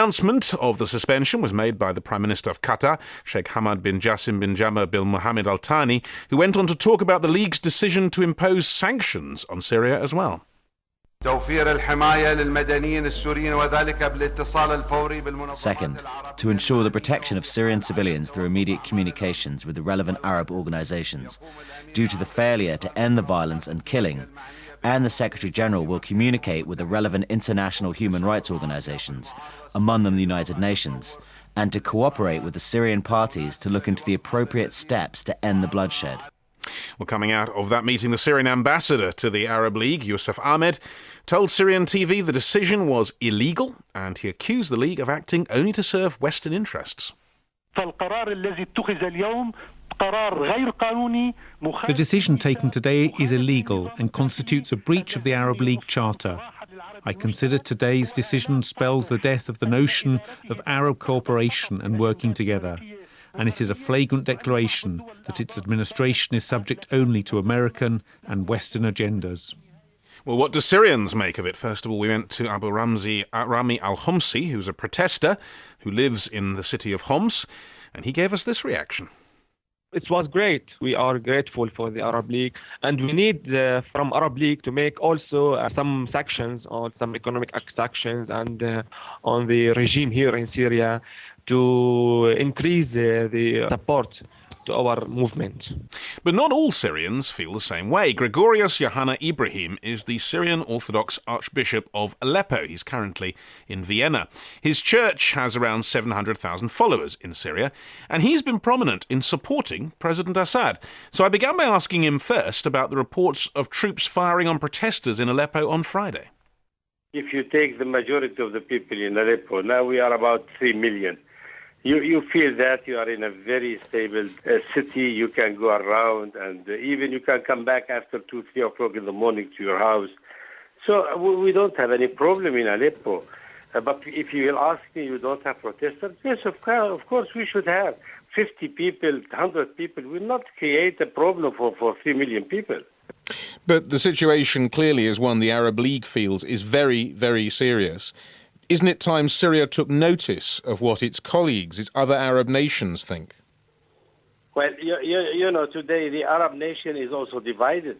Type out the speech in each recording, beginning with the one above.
announcement of the suspension was made by the Prime Minister of Qatar, Sheikh Hamad bin Jassim bin Jaber bin Mohammed Al Thani, who went on to talk about the League's decision to impose sanctions on Syria as well. Second, to ensure the protection of Syrian civilians through immediate communications with the relevant Arab organisations, due to the failure to end the violence and killing, and the Secretary-General will communicate with the relevant international human rights organisations, among them the United Nations, and to cooperate with the Syrian parties to look into the appropriate steps to end the bloodshed. Well, coming out of that meeting, the Syrian ambassador to the Arab League, Youssef Ahmed, told Syrian TV the decision was illegal, and he accused the League of acting only to serve Western interests. The decision taken today is illegal and constitutes a breach of the Arab League Charter. I consider today's decision spells the death of the notion of Arab cooperation and working together. And it is a flagrant declaration that its administration is subject only to American and Western agendas. Well, what do Syrians make of it? First of all, we went to Abu Rami al-Homsi, who's a protester who lives in the city of Homs, and he gave us this reaction. It was great. We are grateful for the Arab League, and we need from Arab League to make also some sanctions on some economic sanctions and on the regime here in Syria to increase the support to our movement. But not all Syrians feel the same way. Gregorios Yohanna Ibrahim is the Syrian Orthodox Archbishop of Aleppo. He's currently in Vienna. His church has around 700,000 followers in Syria, and he's been prominent in supporting President Assad. So I began by asking him first about the reports of troops firing on protesters in Aleppo on Friday. If you take the majority of the people in Aleppo, now we are about 3 million. You feel that you are in a very stable city. You can go around, and even you can come back after 2, 3 o'clock in the morning to your house. So we don't have any problem in Aleppo. But if you will ask me, you don't have protesters? Yes, of course we should have. 50 people, 100 people will not create a problem for 3 million people. But the situation clearly is one the Arab League feels is very, very serious. Isn't it time Syria took notice of what its colleagues, its other Arab nations think? Well, you know, today the Arab nation is also divided.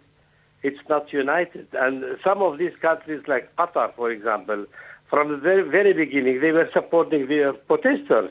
It's not united. And some of these countries, like Qatar, for example, from the very, very beginning, they were supporting the protesters.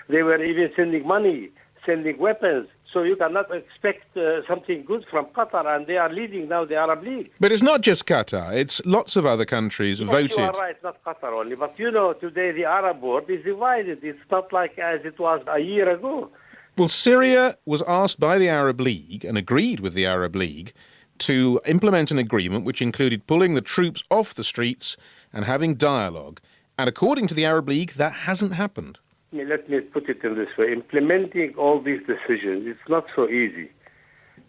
They were even sending money, sending weapons. So you cannot expect something good from Qatar, and they are leading now the Arab League. But it's not just Qatar, it's lots of other countries voted. You are right, not Qatar only. But you know, today the Arab world is divided. It's not like as it was a year ago. Well, Syria was asked by the Arab League, and agreed with the Arab League, to implement an agreement which included pulling the troops off the streets and having dialogue. And according to the Arab League, that hasn't happened. Let me put it in this way. Implementing all these decisions, it's not so easy.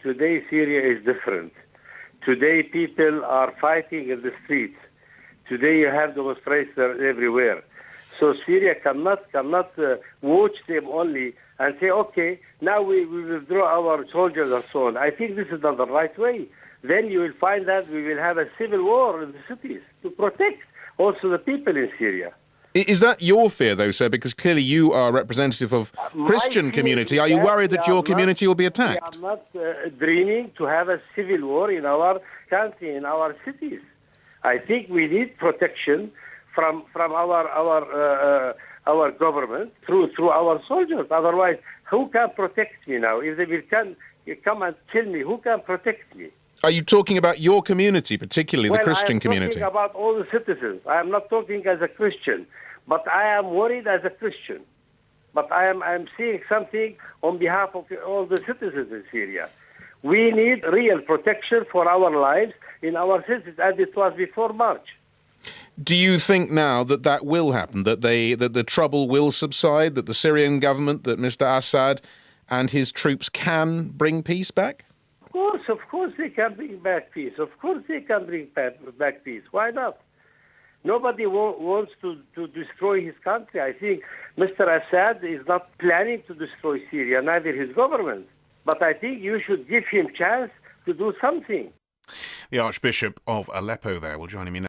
Today, Syria is different. Today, people are fighting in the streets. Today, you have demonstrations everywhere. So Syria cannot watch them only and say, okay, now we withdraw our soldiers and so on. I think this is not the right way. Then you will find that we will have a civil war in the cities to protect also the people in Syria. Is that your fear, though, sir? Because clearly you are a representative of Christian community. Are you worried that your community will be attacked? We are not dreaming to have a civil war in our country, in our cities. I think we need protection from our government through our soldiers. Otherwise, who can protect me now? If they will come and kill me, who can protect me? Are you talking about your community, particularly the Christian community? I am talking about all the citizens. I am not talking as a Christian, but I am worried as a Christian. But I am seeing something on behalf of all the citizens in Syria. We need real protection for our lives in our cities, as it was before March. Do you think now that will happen, that the trouble will subside, that the Syrian government, that Mr. Assad and his troops can bring peace back? Of course they can bring back peace. Of course they can bring back peace. Why not? Nobody wants to destroy his country. I think Mr. Assad is not planning to destroy Syria, neither his government. But I think you should give him a chance to do something. The Archbishop of Aleppo there will join me now.